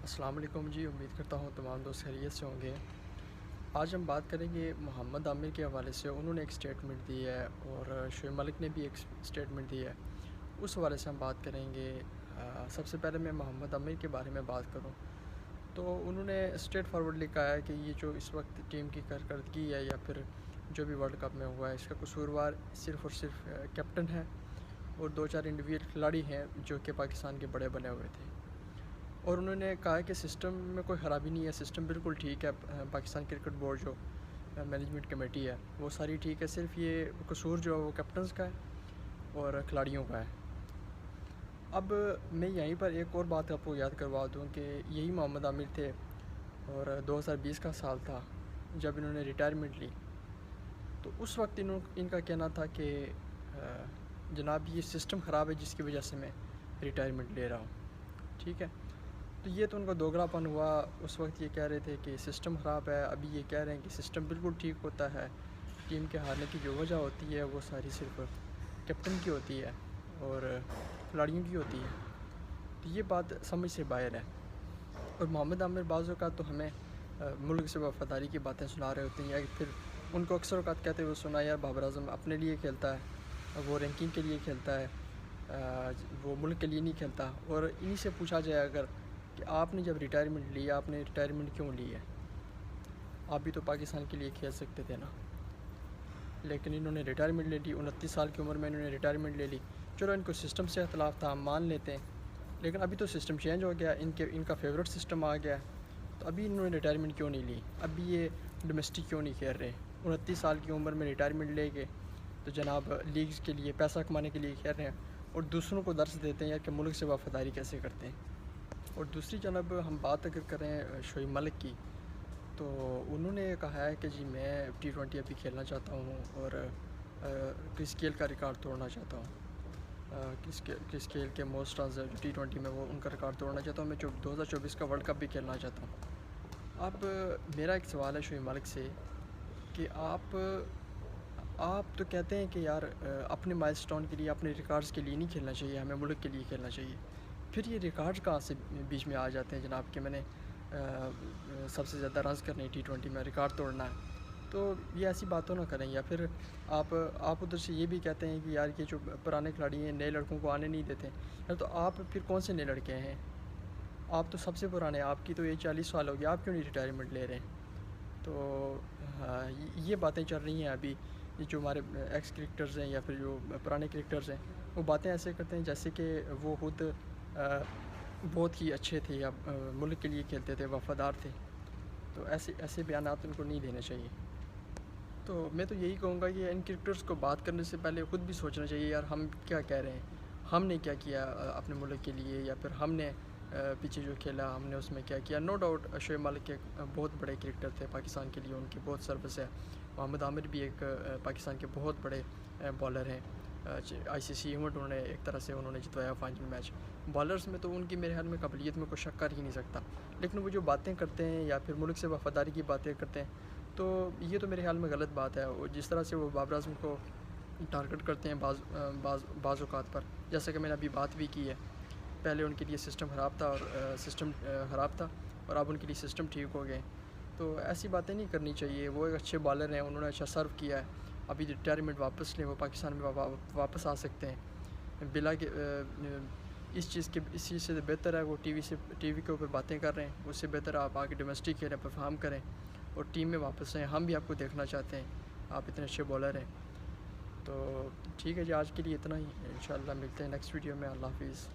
السلام علیکم جی، امید کرتا ہوں تمام دوست خیریت سے ہوں گے۔ آج ہم بات کریں گے محمد عامر کے حوالے سے۔ انہوں نے ایک سٹیٹمنٹ دی ہے اور شعیب ملک نے بھی ایک سٹیٹمنٹ دی ہے، اس حوالے سے ہم بات کریں گے۔ سب سے پہلے میں محمد عامر کے بارے میں بات کروں تو انہوں نے اسٹریٹ فارورڈلی کہا ہے کہ یہ جو اس وقت ٹیم کی کارکردگی ہے یا پھر جو بھی ورلڈ کپ میں ہوا ہے، اس کا قصوروار صرف اور صرف کیپٹن ہے اور دو چار انڈیویجول کھلاڑی ہیں جو کہ پاکستان کے بڑے بنے ہوئے تھے۔ اور انہوں نے کہا کہ سسٹم میں کوئی خرابی نہیں ہے، سسٹم بالکل ٹھیک ہے۔ پاکستان کرکٹ بورڈ جو مینجمنٹ کمیٹی ہے وہ ساری ٹھیک ہے، صرف یہ قصور جو ہے وہ کیپٹنز کا ہے اور کھلاڑیوں کا ہے۔ اب میں یہیں پر ایک اور بات آپ کو یاد کروا دوں کہ یہی محمد عامر تھے اور 2020 کا سال تھا جب انہوں نے ریٹائرمنٹ لی، تو اس وقت ان کا کہنا تھا کہ جناب یہ سسٹم خراب ہے جس کی وجہ سے میں ریٹائرمنٹ لے رہا ہوں، ٹھیک ہے۔ تو یہ تو ان کا دوگلا پن ہوا۔ اس وقت یہ کہہ رہے تھے کہ سسٹم خراب ہے، ابھی یہ کہہ رہے ہیں کہ سسٹم بالکل ٹھیک ہوتا ہے، ٹیم کے ہارنے کی جو وجہ ہوتی ہے وہ ساری صرف کیپٹن کی ہوتی ہے اور کھلاڑیوں کی ہوتی ہے۔ تو یہ بات سمجھ سے باہر ہے۔ اور محمد عامر بعض اوقات تو ہمیں ملک سے وفاداری کی باتیں سنا رہے ہوتے ہیں، یا پھر ان کو اکثر اوقات کہتے ہوئے سنا یار بابر اعظم اپنے لیے کھیلتا ہے، وہ رینکنگ کے لیے کھیلتا ہے، وہ ملک کے لیے نہیں کھیلتا۔ اور انہی سے پوچھا جائے اگر کہ آپ نے جب ریٹائرمنٹ لی، آپ نے ریٹائرمنٹ کیوں لی ہے؟ آپ بھی تو پاکستان کے لیے کھیل سکتے تھے نا، لیکن انہوں نے ریٹائرمنٹ لے لی۔ 29 سال کی عمر میں انہوں نے ریٹائرمنٹ لے لی۔ چلو ان کو سسٹم سے اختلاف تھا، ہم مان لیتے ہیں، لیکن ابھی تو سسٹم چینج ہو گیا، ان کا فیورٹ سسٹم آ گیا، تو ابھی انہوں نے ریٹائرمنٹ کیوں نہیں لی؟ ابھی یہ ڈومیسٹک کیوں نہیں کھیل رہے؟ 29 سال کی عمر میں ریٹائرمنٹ لے کے تو جناب لیگز کے لیے پیسہ کمانے کے لیے کھیل رہے ہیں اور دوسروں کو درس دیتے ہیں یا کہ ملک سے وفاداری کیسے کرتے ہیں۔ اور دوسری جانب ہم بات اگر کریں شعیب ملک کی، تو انہوں نے کہا ہے کہ جی میں T20 ابھی کھیلنا چاہتا ہوں اور کرس گیل کا ریکارڈ توڑنا چاہتا ہوں، کرس گیل کے موسٹ رنز T20 میں وہ ان کا ریکارڈ توڑنا چاہتا ہوں، میں 2024 کا ورلڈ کپ بھی کھیلنا چاہتا ہوں۔ اب میرا ایک سوال ہے شعیب ملک سے کہ آپ تو کہتے ہیں کہ یار اپنے مائل سٹون کے لیے، اپنے ریکارڈز کے لیے نہیں کھیلنا چاہیے، ہمیں ملک کے لیے کھیلنا چاہیے، پھر یہ ریکارڈ کہاں سے بیچ میں آ جاتے ہیں جناب کہ میں نے سب سے زیادہ رنز کرنے T20 میں ریکارڈ توڑنا ہے؟ تو یہ ایسی باتوں نہ کریں، یا پھر آپ ادھر سے یہ بھی کہتے ہیں کہ یار یہ جو پرانے کھلاڑی ہیں نئے لڑکوں کو آنے نہیں دیتے یار، تو آپ پھر کون سے نئے لڑکے ہیں؟ آپ تو سب سے پرانے ہیں، آپ کی تو یہ 40 سال ہو گیا، آپ کیوں نہیں ریٹائرمنٹ لے رہے ہیں؟ تو یہ باتیں چل رہی ہیں ابھی۔ یہ جو ہمارے ایکس کرکٹرز ہیں یا پھر جو پرانے کرکٹرز ہیں وہ باتیں ایسے کرتے ہیں جیسے کہ وہ خود بہت ہی اچھے تھے یا ملک کے لیے کھیلتے تھے، وفادار تھے۔ تو ایسے بیانات ان کو نہیں دینے چاہیے۔ تو میں تو یہی کہوں گا کہ ان کرکٹرز کو بات کرنے سے پہلے خود بھی سوچنا چاہیے یار ہم کیا کہہ رہے ہیں، ہم نے کیا کیا اپنے ملک کے لیے، یا پھر ہم نے پیچھے جو کھیلا ہم نے اس میں کیا کیا۔ نو ڈاؤٹ شعیب ملک کے بہت بڑے کرکٹر تھے پاکستان کے لیے، ان کی بہت سروس ہے۔ محمد عامر بھی ایک پاکستان کے بہت بڑے بالر ہیں، ICC ایونٹ انہوں نے ایک طرح سے انہوں نے جتوایا فائنل میچ۔ بالرز میں تو ان کی میرے خیال میں قابلیت میں کوئی شک کر ہی نہیں سکتا، لیکن وہ جو باتیں کرتے ہیں یا پھر ملک سے وفاداری کی باتیں کرتے ہیں تو یہ تو میرے خیال میں غلط بات ہے۔ اور جس طرح سے وہ بابر اعظم کو ٹارگٹ کرتے ہیں بعض اوقات پر، جیسا کہ میں نے ابھی بات بھی کی ہے، پہلے ان کے لیے سسٹم خراب تھا اور اب ان کے لیے سسٹم ٹھیک ہو گئے، تو ایسی باتیں نہیں کرنی چاہیے۔ وہ ایک اچھے بالر ہیں، انہوں نے اچھا سرو کیا ہے، ابھی ریٹائرمنٹ واپس لیں وہ پاکستان میں واپس آ سکتے ہیں بلا کہ اس چیز سے بہتر ہے وہ ٹی وی کے اوپر باتیں کر رہے ہیں، اس سے بہتر آپ آ کے ڈومیسٹک کھیلیں، پرفارم کریں اور ٹیم میں واپس آئیں۔ ہم بھی آپ کو دیکھنا چاہتے ہیں، آپ اتنے اچھے بالر ہیں۔ تو ٹھیک ہے جی، آج کے لیے اتنا ہی، انشاءاللہ ملتے ہیں نیکسٹ ویڈیو میں۔ اللہ حافظ۔